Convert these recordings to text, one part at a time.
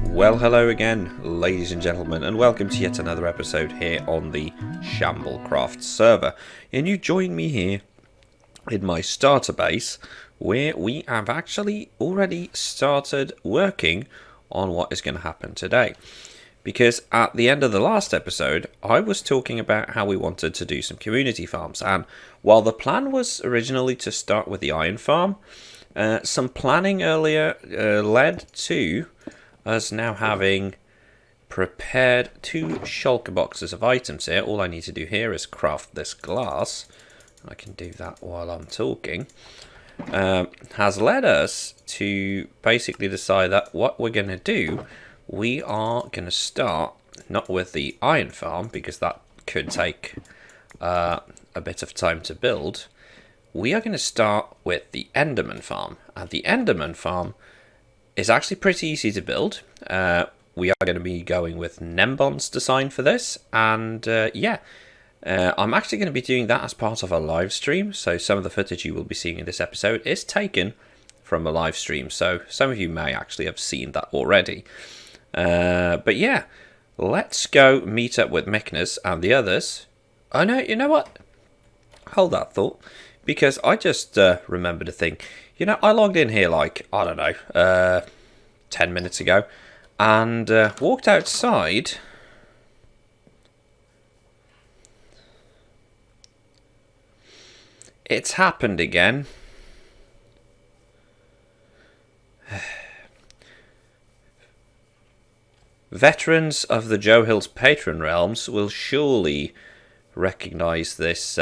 Well, hello again, ladies and gentlemen, and welcome to yet another episode here on the Shamblecraft server. And you join me here in my starter base, where we have actually already started working on what is going to happen today. Because at the end of the last episode, I was talking about how we wanted to do some community farms. And while the plan was originally to start with the iron farm, some planning earlier led to us now having prepared 2 shulker boxes of items here. All I need to do here is craft this glass. I can do that while I'm talking. Has led us to basically decide that what we're going to do, we are going to start not with the iron farm, because that could take a bit of time to build. We are going to start with the Enderman Farm. And the Enderman Farm is actually pretty easy to build. We are going to be going with Nembon's design for this. And I'm actually going to be doing that as part of a live stream. So some of the footage you will be seeing in this episode is taken from a live stream. So some of you may actually have seen that already. But yeah, let's go meet up with Mickners and the others. Oh no, you know what? Hold that thought. Because I just remembered a thing. You know, I logged in here like, I don't know, 10 minutes ago. And walked outside. It's happened again. Veterans of the Joe Hill's Patron Realms will surely recognise this,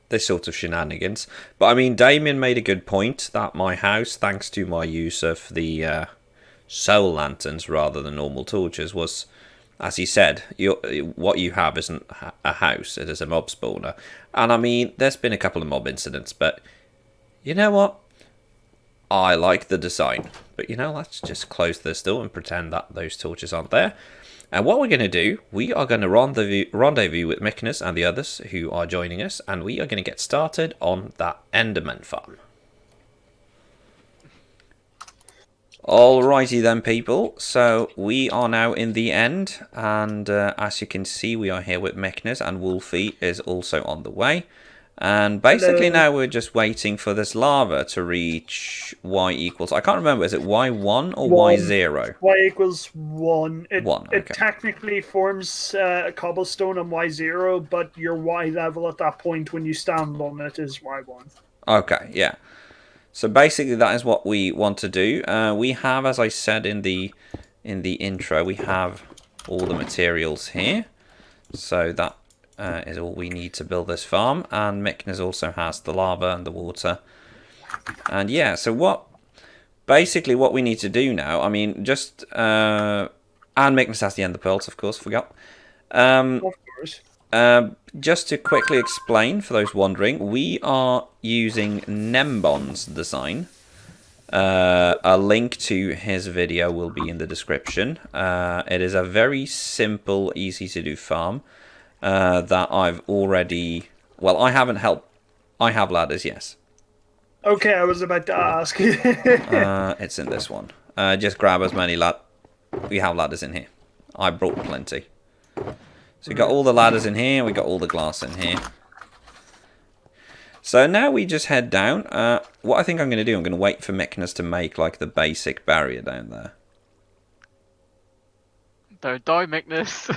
this sort of shenanigans. But I mean, Damien made a good point that my house, thanks to my use of the soul lanterns rather than normal torches, was, as he said, what you have isn't a house, it is a mob spawner. And I mean, there's been a couple of mob incidents, but you know what? I like the design. But you know, let's just close this door and pretend that those torches aren't there. And what we're going to do, we are going to rendezvous with Mickners and the others who are joining us, and we are going to get started on that Enderman Farm. Alrighty then, people, so we are now in the end, and as you can see, we are here with Mickners, and Wolfie is also on the way. And basically now we're just waiting for this lava to reach y equals, I can't remember, is it y1 or y0? Y equals 1. Okay. It technically forms a cobblestone on y0, but your y level at that point when you stand on it is y1. Okay, yeah. So basically that is what we want to do. We have, as I said in the intro, we have all the materials here. So that is all we need to build this farm, and Mickners also has the lava and the water. And yeah, so basically what we need to do now, I mean, just and Mickners has the ender pearls, of course, forgot. Of course. Just to quickly explain for those wondering, we are using Nembon's design. A link to his video will be in the description. It is a very simple, easy to do farm. That I've already... Well, I haven't helped... I have ladders, yes. Okay, I was about to ask. It's in this one. Just grab as many we have ladders in here. I brought plenty. So we got all the ladders in here, we got all the glass in here. So now we just head down. What I think I'm going to do, I'm going to wait for Mickners to make like the basic barrier down there. Don't die, Mickners.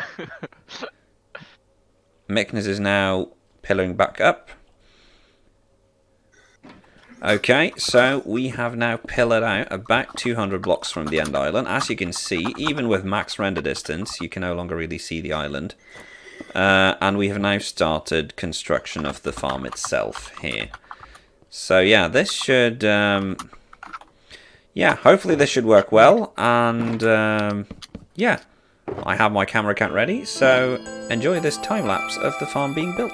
Mickners is now pillaring back up. Okay, so we have now pillared out about 200 blocks from the end island. As you can see, even with max render distance, you can no longer really see the island. And we have now started construction of the farm itself here. So yeah, this should... hopefully this should work well. And yeah, I have my camera account ready, so enjoy this time-lapse of the farm being built.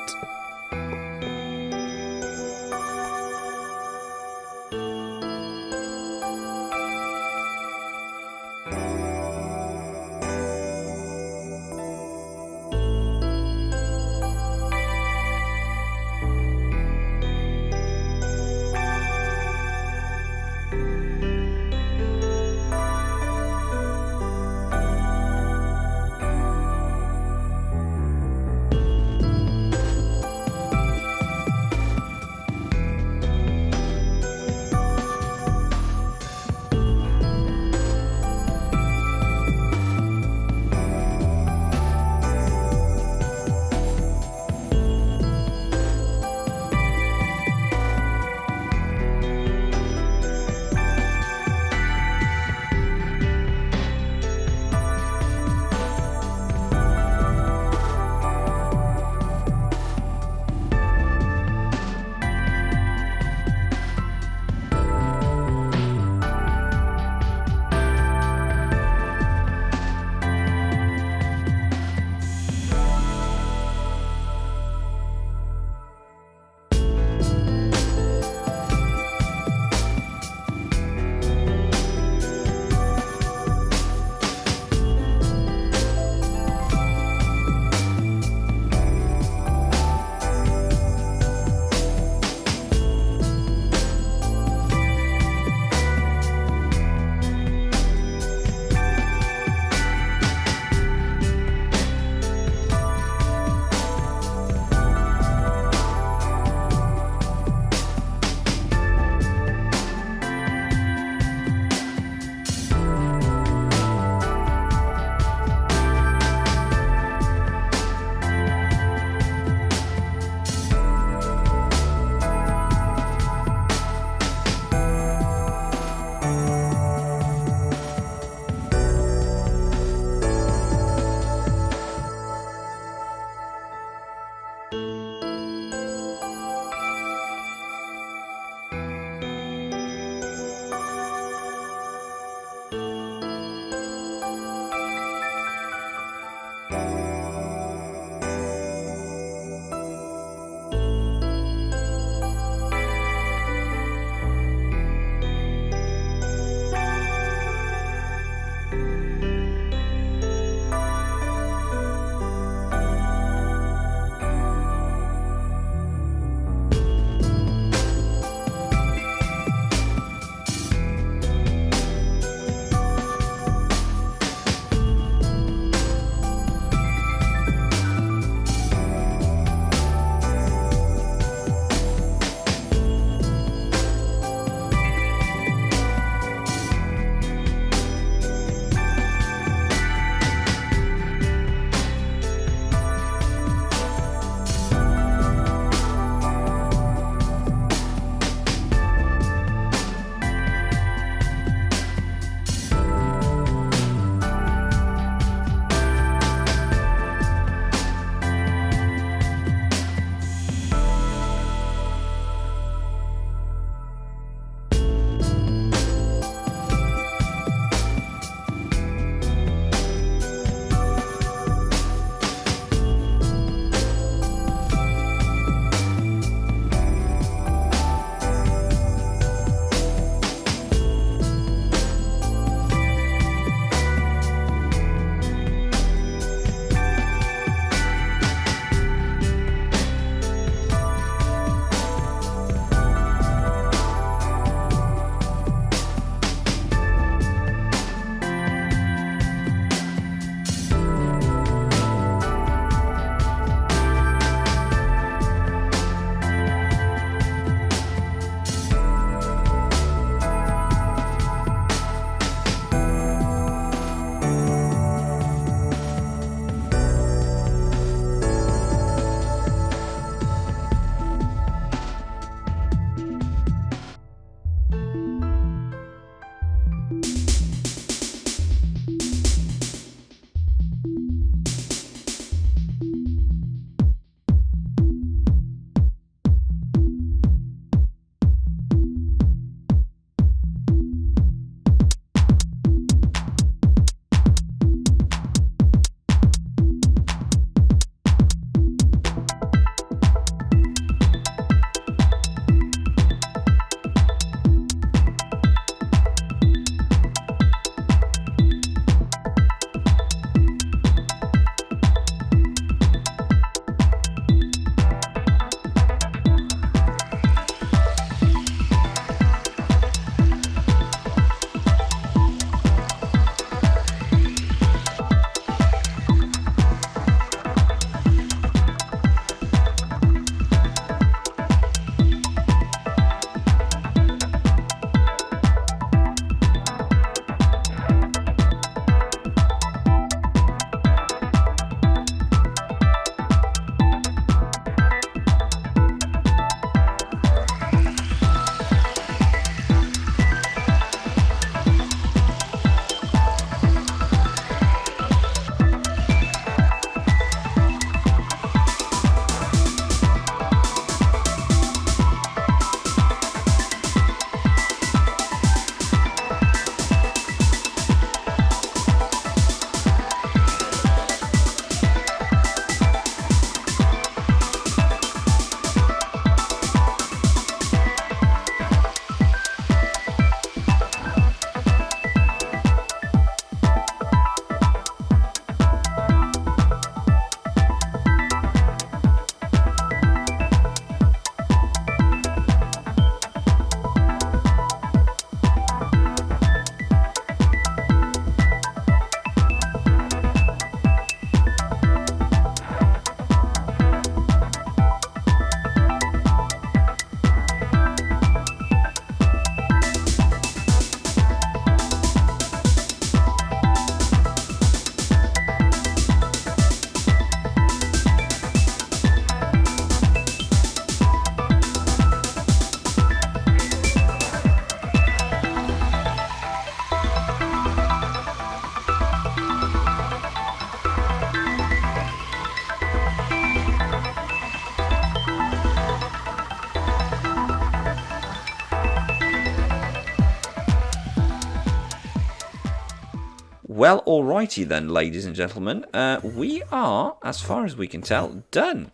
Well, alrighty then, ladies and gentlemen. We are, as far as we can tell, done.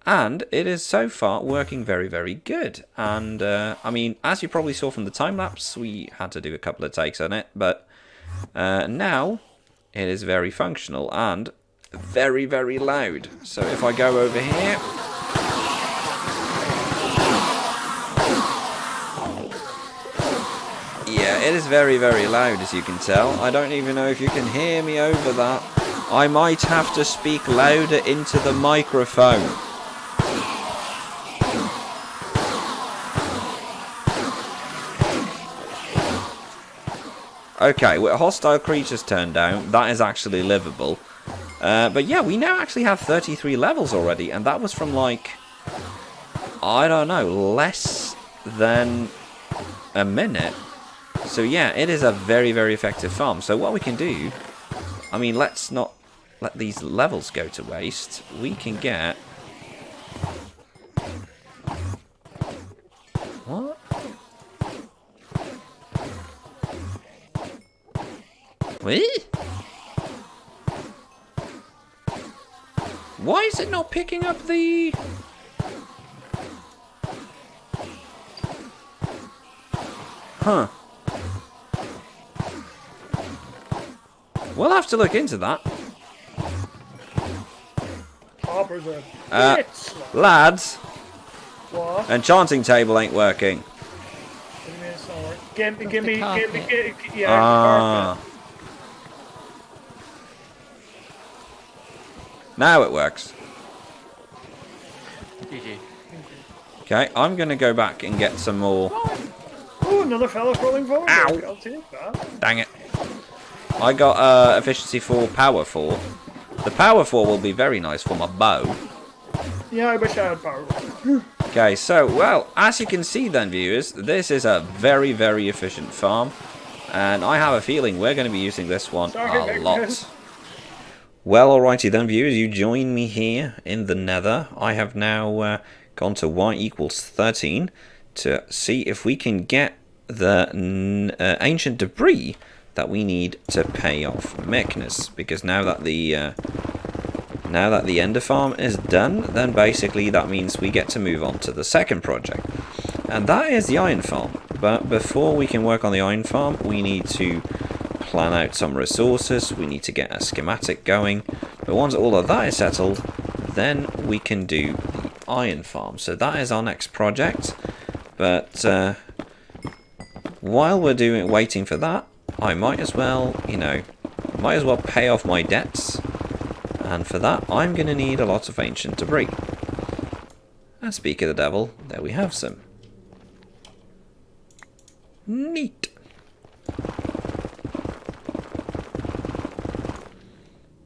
And it is so far working very, very good. And, I mean, as you probably saw from the time-lapse, we had to do a couple of takes on it. But now it is very functional and very, very loud. So if I go over here... Yeah, it is very, very loud, as you can tell. I don't even know if you can hear me over that. I might have to speak louder into the microphone. Okay, with hostile creatures turned down, that is actually livable. But yeah, we now actually have 33 levels already, and that was from like, I don't know, less than a minute. So yeah, it is a very, very effective farm. So what we can do, I mean, let's not let these levels go to waste. We can get... What? Wait? Why is it not picking up the... Huh. We'll have to look into that. Hoppers are bits. Lads, What? enchanting table ain't working. Give me, yeah, Ah. carpet. Now it works. GG. Okay, I'm going to go back and get some more. Oh, another fella crawling forward. Ow. I'll take that. Dang it. I got efficiency 4, power 4. The power 4 will be very nice for my bow. Yeah, I wish I had power. Okay, so, well, as you can see then, viewers, this is a very, very efficient farm. And I have a feeling we're going to be using this one a lot. Well, alrighty then, viewers, you join me here in the nether. I have now gone to y equals 13 to see if we can get the ancient debris that we need to pay off Meknus, because now that the Ender Farm is done, then basically that means we get to move on to the second project, and that is the Iron Farm. But before we can work on the Iron Farm, we need to plan out some resources, we need to get a schematic going, but once all of that is settled, then we can do the Iron Farm. So that is our next project, but while we're waiting for that, I might as well, pay off my debts. And for that, I'm going to need a lot of ancient debris. And speak of the devil, there we have some. Neat.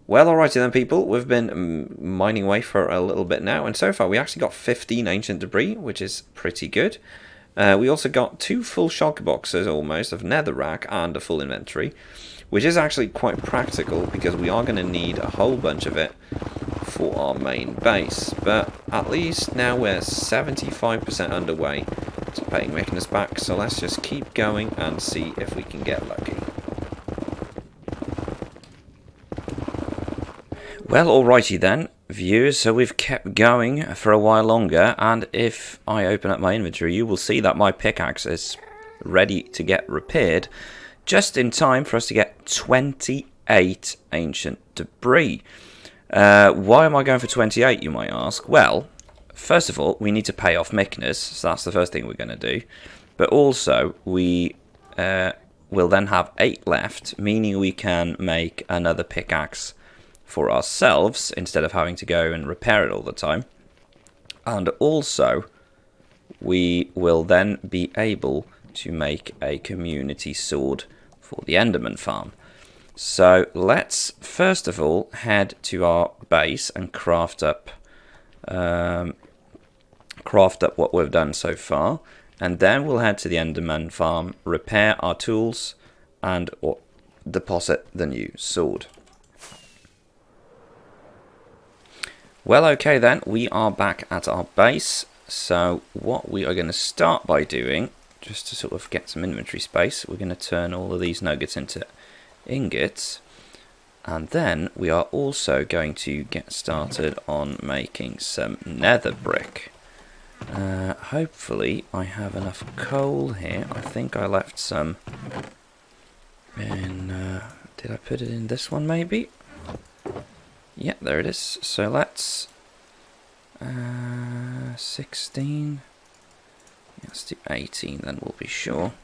Well, alrighty then, people. We've been mining away for a little bit now, and so far we actually got 15 ancient debris, which is pretty good. We also got 2 full shulker boxes almost of netherrack and a full inventory, which is actually quite practical because we are going to need a whole bunch of it for our main base. But at least now we're 75% underway to paying Meknus back, so let's just keep going and see if we can get lucky. Well, alrighty then, viewers, so we've kept going for a while longer, and if I open up my inventory, you will see that my pickaxe is ready to get repaired, just in time for us to get 28 ancient debris. Why am I going for 28, you might ask? Well, first of all, we need to pay off Meknus, so that's the first thing we're going to do, but also we will then have 8 left, meaning we can make another pickaxe for ourselves instead of having to go and repair it all the time. And also we will then be able to make a community sword for the Enderman Farm. So let's first of all head to our base and craft up what we've done so far, and then we'll head to the Enderman Farm, repair our tools, and deposit the new sword. Well, okay then, we are back at our base. So what we are going to start by doing, just to sort of get some inventory space, we're going to turn all of these nuggets into ingots. And then we are also going to get started on making some nether brick. Hopefully I have enough coal here. I think I left some in... did I put it in this one maybe? Yeah, there it is. So let's... 16... Let's do 18 then, we'll be sure.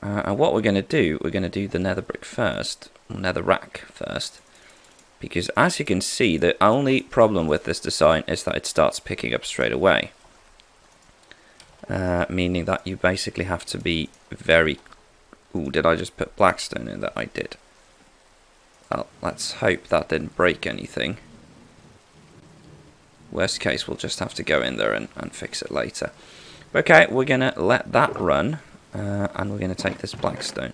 And what we're going to do the nether brick first, nether rack first, because as you can see, the only problem with this design is that it starts picking up straight away. Meaning that you basically have to be very... Ooh, did I just put blackstone in that? I did. Well, let's hope that didn't break anything. Worst case, we'll just have to go in there and fix it later. Okay, we're going to let that run. And we're going to take this blackstone.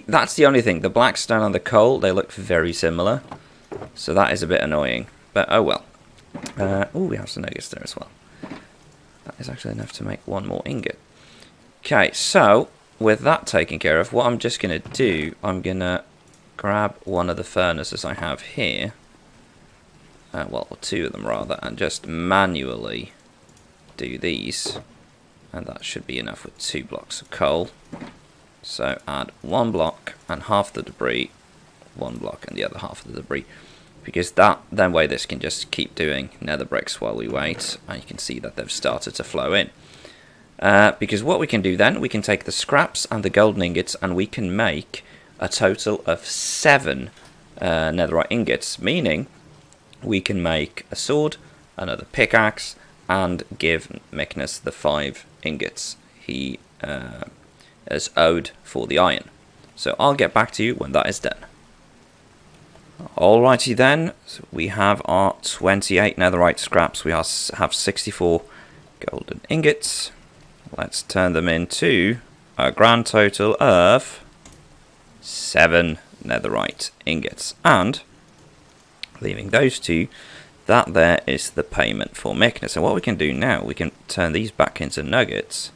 That's the only thing. The blackstone and the coal, they look very similar. So that is a bit annoying. But oh well. Oh, we have some nuggets there as well. That is actually enough to make one more ingot. Okay, so with that taken care of, what I'm just going to do, I'm going to grab one of the furnaces I have here. Well, or two of them rather, and just manually do these. And that should be enough with 2 blocks of coal. So add 1 block and half the debris, 1 block and the other half of the debris. Because then way this can just keep doing nether bricks while we wait. And you can see that they've started to flow in. Because what we can do then, we can take the scraps and the golden ingots and we can make a total of 7 netherite ingots. Meaning we can make a sword, another pickaxe, and give Micnus the 5 ingots he is owed for the iron. So I'll get back to you when that is done. Alrighty then, so we have our 28 netherite scraps. We have 64 golden ingots. Let's turn them into a grand total of 7 netherite ingots. And leaving those 2, that there is the payment for Micnus. And what we can do now, we can turn these back into nuggets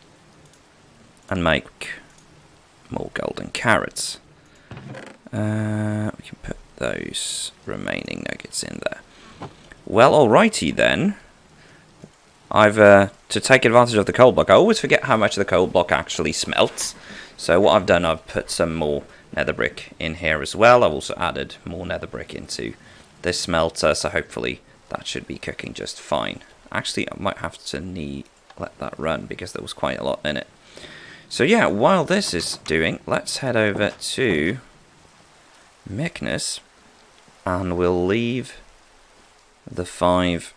and make more golden carrots. We can put those remaining nuggets in there. Well, alrighty then. I've to take advantage of the coal block. I always forget how much the coal block actually smelts. So what I've done, I've put some more nether brick in here as well. I've also added more nether brick into this smelter, so hopefully that should be cooking just fine. Actually, I might have to let that run because there was quite a lot in it. So yeah, while this is doing, let's head over to Micnus and we'll leave the 5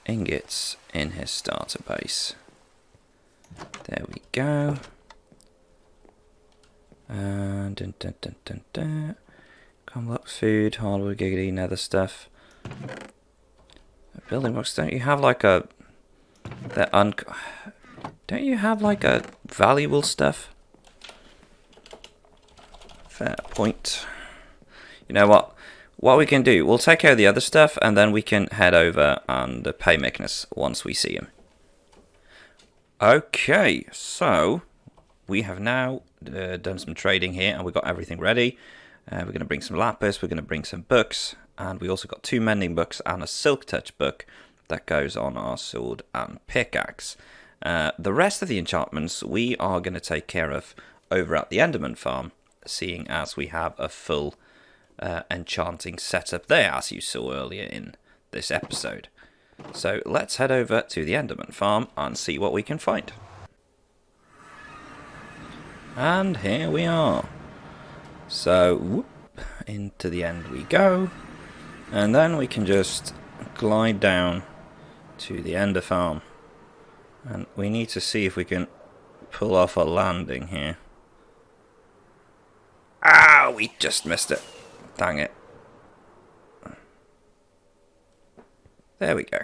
ingots in his starter base. There we go. Comlock food, hardwood, giggity, nether stuff. Building blocks, don't you have like a... Don't you have like a valuable stuff? Fair point. You know what? What we can do, we'll take care of the other stuff and then we can head over and pay Micnus once we see him. Okay, so we have now done some trading here and we've got everything ready. We're going to bring some lapis, we're going to bring some books, and we also got 2 mending books and a silk touch book that goes on our sword and pickaxe. The rest of the enchantments we are going to take care of over at the Enderman Farm, seeing as we have a full enchanting setup there, as you saw earlier in this episode. So let's head over to the Enderman Farm and see what we can find. And here we are. So, whoop, into the end we go. And then we can just glide down to the Ender Farm. And we need to see if we can pull off a landing here. Ah, we just missed it. Dang it. There we go.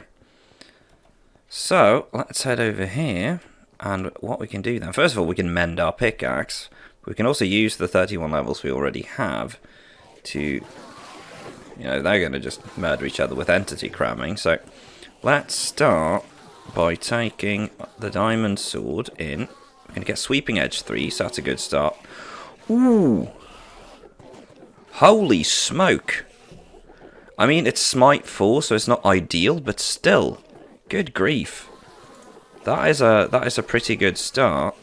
So, let's head over here. And what we can do then, first of all, we can mend our pickaxe. We can also use the 31 levels we already have to, you know, they're going to just murder each other with entity cramming. So let's start by taking the diamond sword in. We're going to get sweeping edge 3, so that's a good start. Ooh! Holy smoke! I mean, it's Smite 4, so it's not ideal, but still, good grief. That is a pretty good start.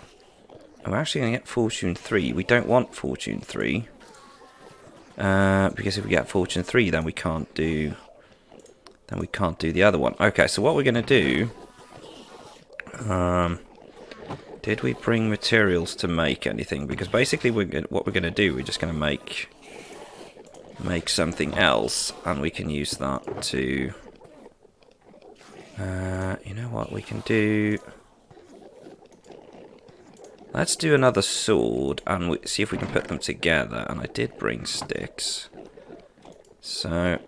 And we're actually going to get Fortune 3. We don't want Fortune 3. Because if we get Fortune 3, then we can't do the other one. Okay, so what we're going to do... did we bring materials to make anything? Because basically what we're going to do, we're just going to make something else, and we can use that to... you know what we can do? Let's do another sword, and see if we can put them together. And I did bring sticks. So...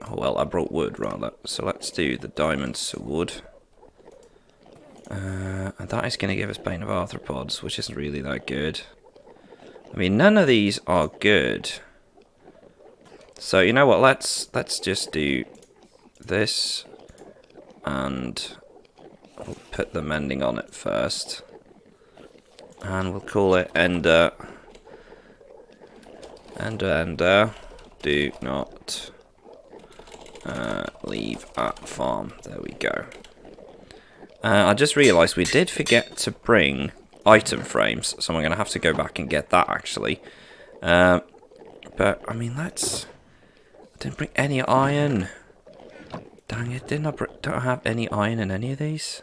oh, well, I brought wood, rather. So let's do the diamond sword. And that is going to give us Bane of Arthropods, which isn't really that good. I mean, none of these are good. So, you know what, let's just do this. And we'll put the mending on it first. And we'll call it Ender. Ender. Do not leave at farm. There we go. I just realised we did forget to bring item frames, so I'm going to have to go back and get that, actually. But, I mean, I didn't bring any iron. Dang it, don't I have any iron in any of these?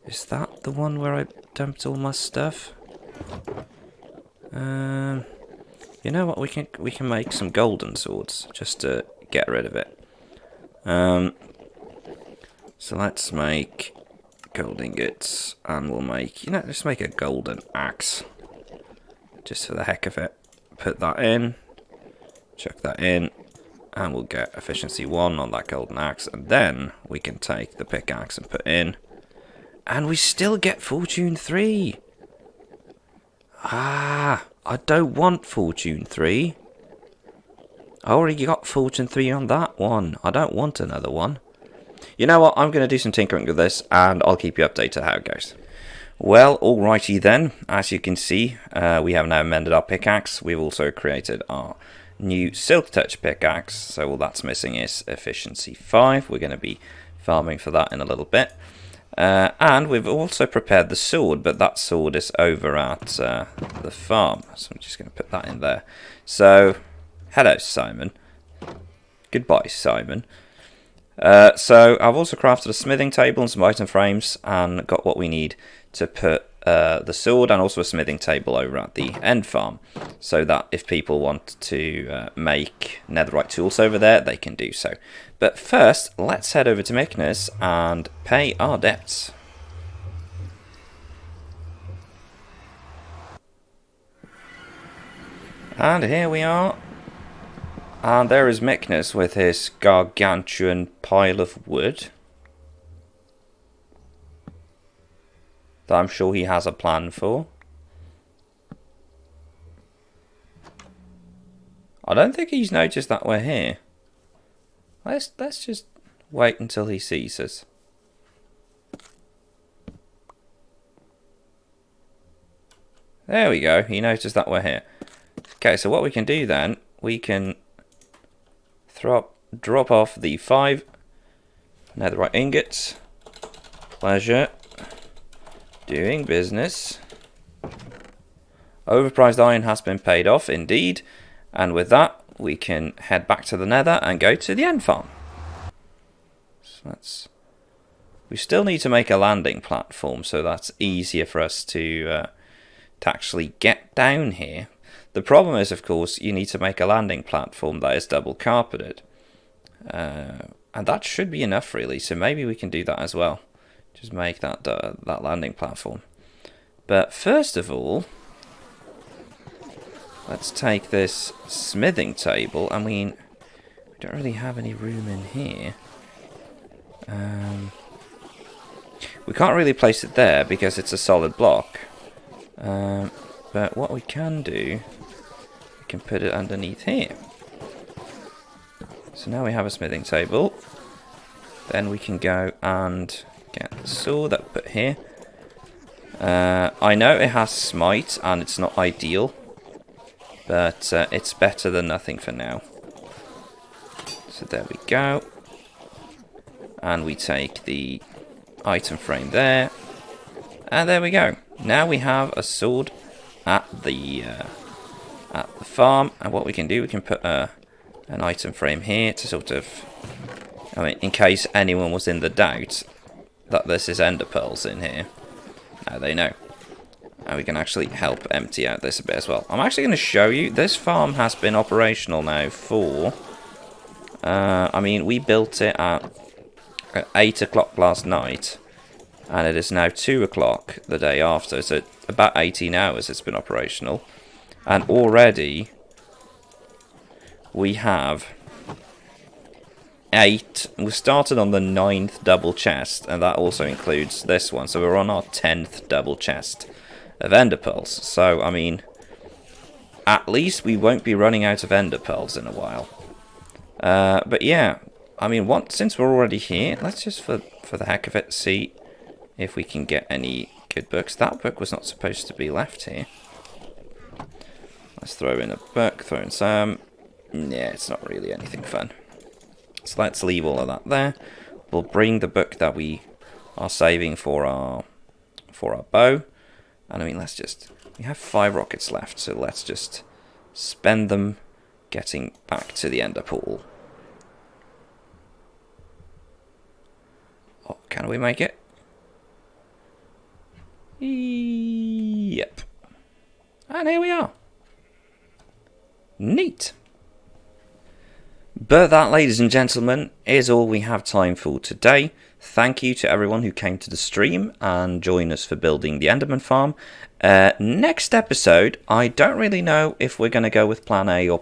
Is that the one where I dumped all my stuff? You know what, we can make some golden swords, just to get rid of it. So let's make gold ingots, and we'll make, let's make a golden axe. Just for the heck of it. Put that in, chuck that in, and we'll get efficiency 1 on that golden axe, and then we can take the pickaxe and put in, and we still get Fortune 3. I don't want Fortune 3. I already got Fortune 3 on that one. I don't want another one. You know what? I'm going to do some tinkering with this, and I'll keep you updated how it goes. Well, alrighty then. As you can see, we have now amended our pickaxe. We've also created our new Silk Touch pickaxe. So all that's missing is efficiency 5. We're going to be farming for that in a little bit. And we've also prepared the sword, but that sword is over at the farm. So I'm just going to put that in there. So... hello, Simon. Goodbye, Simon. So I've also crafted a smithing table and some item frames, and got what we need to put the sword, and also a smithing table over at the end farm, so that if people want to make netherite tools over there, they can do so. But first, let's head over to Myknes and pay our debts. And here we are. And there is Myknes with his gargantuan pile of wood that I'm sure he has a plan for. I don't think he's noticed that we're here. Let's just wait until he sees us. There we go, he noticed that we're here. Okay, so what we can do then, we can drop off the 5 netherite ingots. Pleasure doing business. Overpriced iron has been paid off, indeed. And with that, we can head back to the nether and go to the end farm. So we still need to make a landing platform, so that's easier for us to actually get down here. The problem is, of course, you need to make a landing platform that is double carpeted. And that should be enough, really, so maybe we can do that as well. Just make that that landing platform. But first of all, let's take this smithing table. I mean, we don't really have any room in here. We can't really place it there because it's a solid block. But what we can do, we can put it underneath here. So now we have a smithing table. Then we can go and get the sword that we put here. I know it has smite, and it's not ideal. But it's better than nothing for now. So there we go. And we take the item frame there. And there we go. Now we have a sword at the farm. And what we can do, we can put an item frame here to sort of... I mean, in case anyone was in the doubt that this is ender pearls in here. Now they know. And we can actually help empty out this a bit as well. I'm actually going to show you. This farm has been operational now for... I mean, we built it at 8 o'clock last night. And it is now 2 o'clock the day after. So about 18 hours it's been operational. And already we have 8. We started on the 9th double chest. And that also includes this one. So we're on our 10th double chest of ender pearls. So, I mean, at least we won't be running out of ender pearls in a while. But yeah, I mean, since we're already here, let's just, for the heck of it, see if we can get any good books. That book was not supposed to be left here. Let's throw in a book, throw in some. Yeah, it's not really anything fun. So let's leave all of that there. We'll bring the book that we are saving for our bow. And I mean, we have 5 rockets left, so let's just spend them getting back to the ender pool. Oh, can we make it? Yep. And here we are. Neat. But that, ladies and gentlemen, is all we have time for today. Thank you to everyone who came to the stream and joined us for building the Enderman Farm. Next episode, I don't really know if we're going to go with Plan A or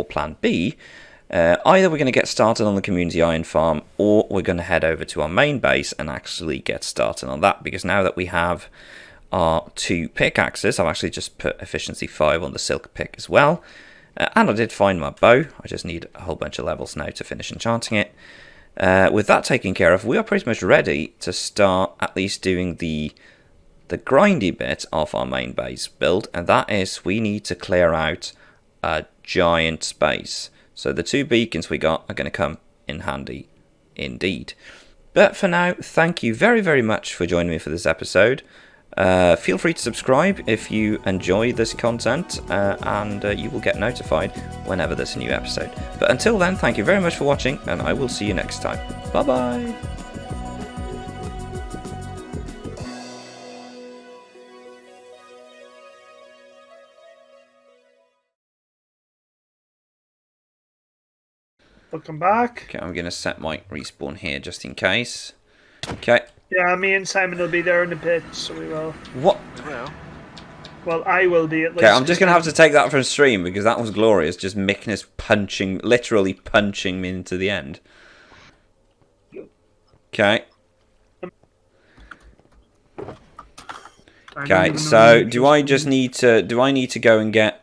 Plan B. Either we're going to get started on the Community Iron Farm, or we're going to head over to our main base and actually get started on that. Because now that we have our 2 pickaxes, I've actually just put efficiency 5 on the silk pick as well. And I did find my bow. I just need a whole bunch of levels now to finish enchanting it. With that taken care of, we are pretty much ready to start at least doing the grindy bit of our main base build, and that is we need to clear out a giant space. So the 2 beacons we got are going to come in handy indeed. But for now, thank you very, very much for joining me for this episode. Feel free to subscribe if you enjoy this content, and you will get notified whenever there's a new episode. But until then, thank you very much for watching, and I will see you next time. Bye bye. Welcome back. Okay, I'm going to set my respawn here just in case. Okay. Yeah, me and Simon will be there in a bit, so we will. What? Well, I will be at least. Okay, I'm just going to have to take that from stream because that was glorious. Just Mickness literally punching me into the end. Okay. Okay, so do I need to go and get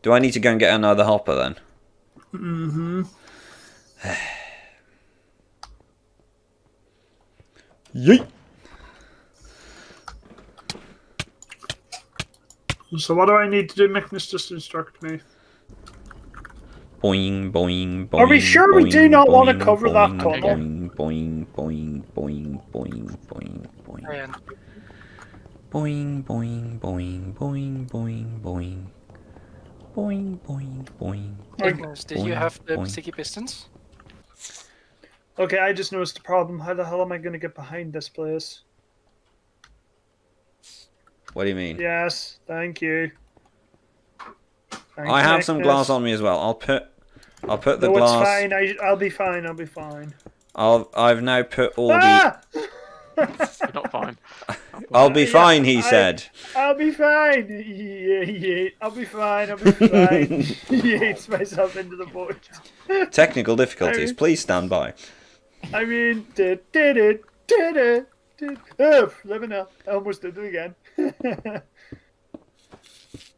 another hopper then? Mm-hmm. Yeet. So what do I need to do? Mickness just instruct me. Boing, boing, boing. Are we sure boing, we do not boing, want to cover boing, that tunnel? Boing, boing, boing, boing, boing, boing, boing. Boing, boing, boing, boing, boing, boing. Boing, boing, boing. Magnus, did you have the sticky pistons? Okay, I just noticed a problem. How the hell am I going to get behind this place? What do you mean? Yes, thank you. Thanks, I have some Mickness. glass on me as well. I'll put the No, glass. it's fine. I'll be fine. I'll be fine. I've now put all Ah! You're not fine. I'll be fine, he I- said. I'll be fine. Yeah. I'll be fine. I'll be fine. He hates myself into the void. Technical difficulties. Please stand by. I mean, did it. Oh, living up. I almost did it again.